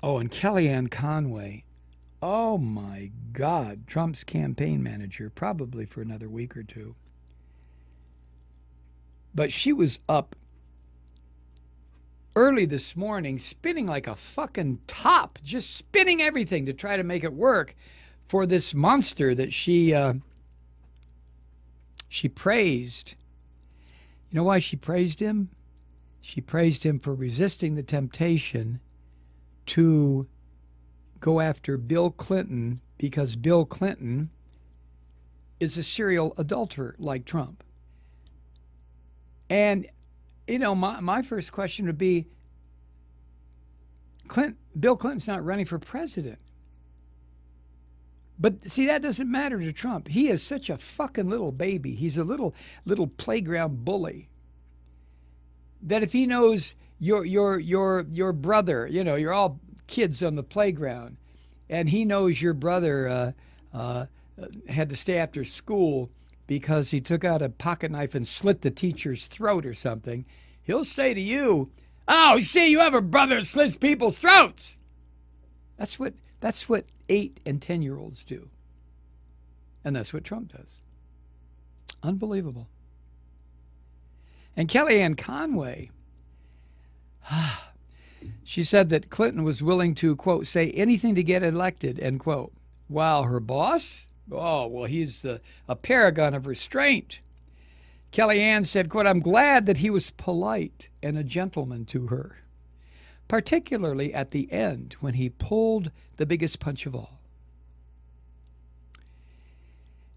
Oh, and Kellyanne Conway. Oh my God. Trump's campaign manager, probably for another week or two. But she was up early this morning spinning like a fucking top, just spinning everything to try to make it work for this monster that she praised. You know why she praised him? She praised him for resisting the temptation to go after Bill Clinton because Bill Clinton is a serial adulterer like Trump. And, you know, my first question would be, Bill Clinton's not running for president. But see, that doesn't matter to Trump. He is such a fucking little baby. He's a little playground bully. That if he knows your brother, you know, you're all kids on the playground, and he knows your brother had to stay after school because he took out a pocket knife and slit the teacher's throat or something, he'll say to you, "Oh, see, you have a brother that slits people's throats." That's what 8 and 10-year-olds do. And that's what Trump does. Unbelievable. And Kellyanne Conway, she said that Clinton was willing to, quote, say anything to get elected, end quote. While her boss, oh, well, he's a paragon of restraint. Kellyanne said, quote, I'm glad that he was polite and a gentleman to her, particularly at the end when he pulled the biggest punch of all.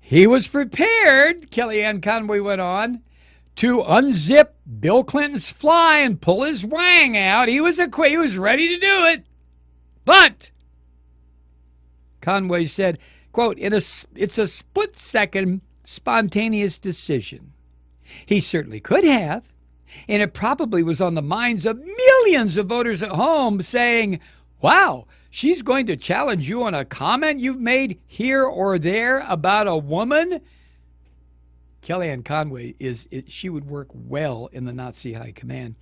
He was prepared, Kellyanne Conway went on, to unzip Bill Clinton's fly and pull his wang out. He was ready to do it. But, Conway said, quote, it's a split-second spontaneous decision. He certainly could have, and it probably was on the minds of millions of voters at home saying, wow, she's going to challenge you on a comment you've made here or there about a woman. Kellyanne Conway she would work well in the Nazi high command.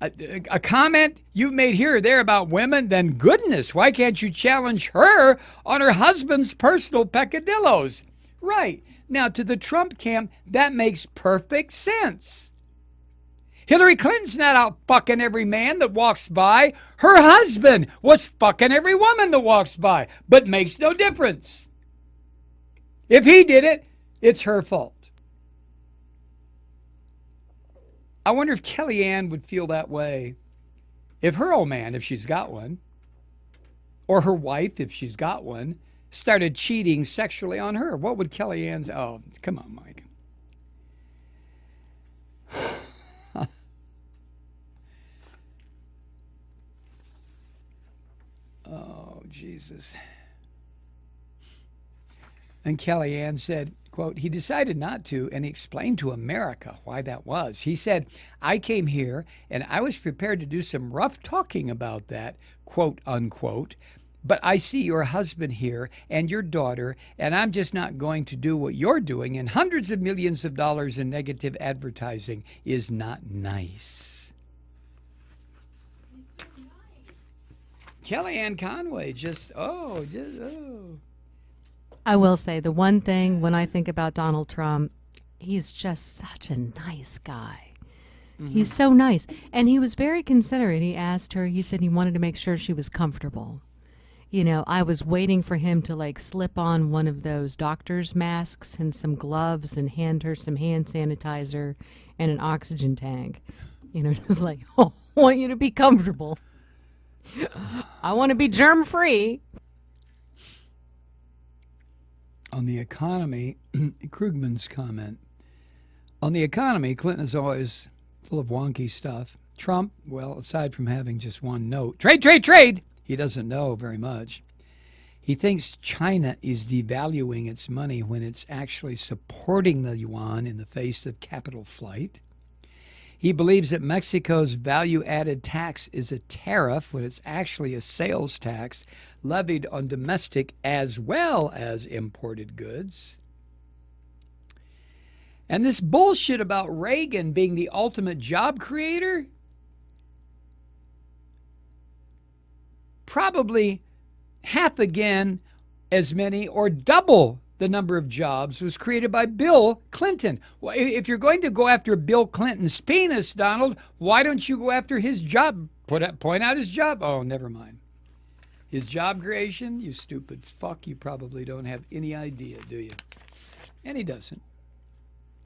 A comment you've made here or there about women, then goodness, why can't you challenge her on her husband's personal peccadillos? Right. Now, to the Trump camp, that makes perfect sense. Hillary Clinton's not out fucking every man that walks by. Her husband was fucking every woman that walks by, but makes no difference. If he did it, it's her fault. I wonder if Kellyanne would feel that way if her old man, if she's got one, or her wife, if she's got one, started cheating sexually on her. What would Kellyanne's... Oh, come on, Mike. Oh, Jesus. And Kellyanne said, quote, he decided not to, and he explained to America why that was. He said, I came here, and I was prepared to do some rough talking about that, quote, unquote, but I see your husband here and your daughter, and I'm just not going to do what you're doing, and hundreds of millions of dollars in negative advertising is not nice. Kellyanne Conway I will say the one thing when I think about Donald Trump, he's just such a nice guy. Mm-hmm. He's so nice. And he was very considerate. He asked her, he said he wanted to make sure she was comfortable. You know, I was waiting for him to like slip on one of those doctor's masks and some gloves and hand her some hand sanitizer and an oxygen tank. You know, just like, oh, I want you to be comfortable. I want to be germ-free. On the economy, Krugman's comment. On the economy, Clinton is always full of wonky stuff. Trump, well, aside from having just one note, trade, he doesn't know very much. He thinks China is devaluing its money when it's actually supporting the yuan in the face of capital flight. He believes that Mexico's value-added tax is a tariff when it's actually a sales tax levied on domestic as well as imported goods. And this bullshit about Reagan being the ultimate job creator, probably half again as many or double the number of jobs was created by Bill Clinton. Well, if you're going to go after Bill Clinton's penis, Donald, why don't you go after his job? Point out his job. Oh, never mind. His job creation, you stupid fuck, you probably don't have any idea, do you? And he doesn't.